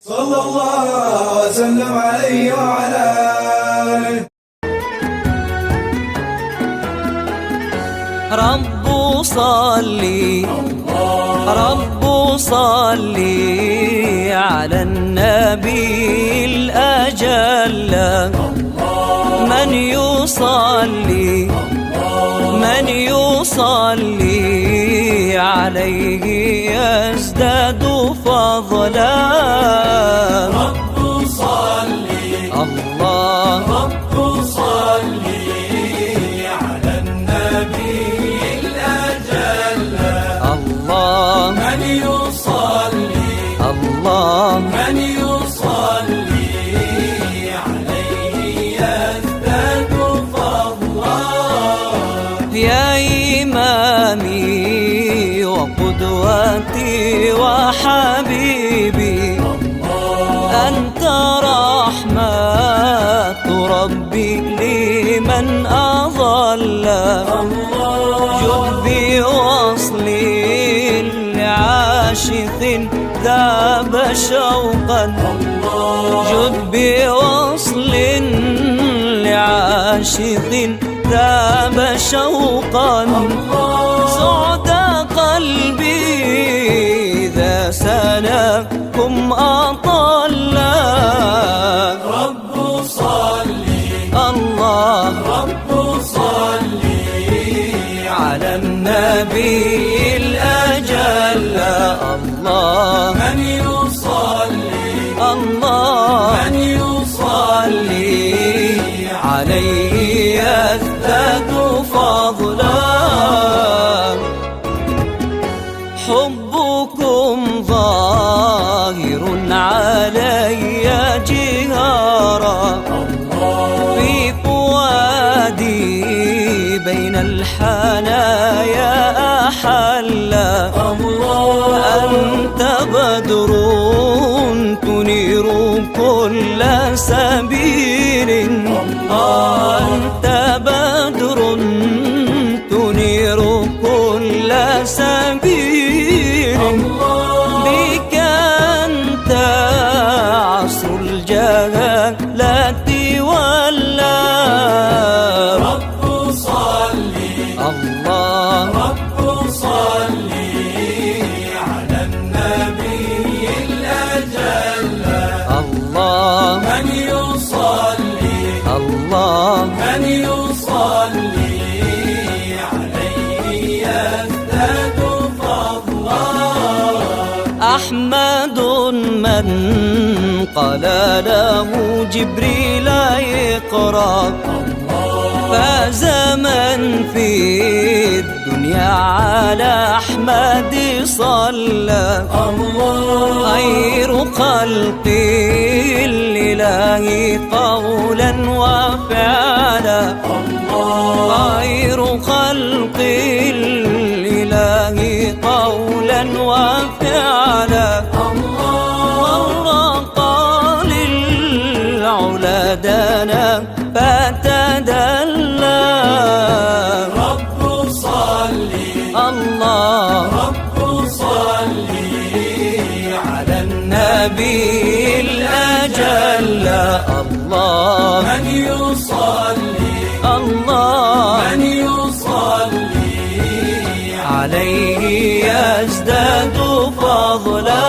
صلى الله وسلم عليه وعلى آله. رب صلي رب صلي على النبي الأجل. من يصلي عليه يزداد فضلا. رب صلي الله رب صلي على النبي الأجل. الله من يصلي الله من يصلي عليه يزداد فضلا. يا إمامي وقدوتي وحبيبي، أنت رحمة ربي لمن أضل. جد بوصل لعاشق ذاب شوقا، جد بوصل لعاشق ذاب شوقا. سعد قلبي إذا سلاكم أطلا. رب صلي الله رب صلي على النبي الأجل. الله من يصلي الله من يصلي عليه يزداد فضلا. حبكم ظاهر علي جهارا، في فؤادي بين الحنايا أحلى. أنت بدر تنير كل سبيل، أنت بدر تنير كل سبيل. بك أنت عصر الجهالة ولا. رب صلي الله رب صلي على النبي الأجل. الله من يصلي الله من يصلي عليه يزداد فضلا. أحمد من قال له جبريل اقرأ، فاز من في الدنيا على أحمد صلى. خير خلق الإله قولا وفعلا، خير خلق الإله قولا وفعلا. والرقى للعلا دنا فتدلى. رب صلي الله رب صلي على النبي الأجل. الله من يصلي الله من يصلي عليه يزداد فضلا.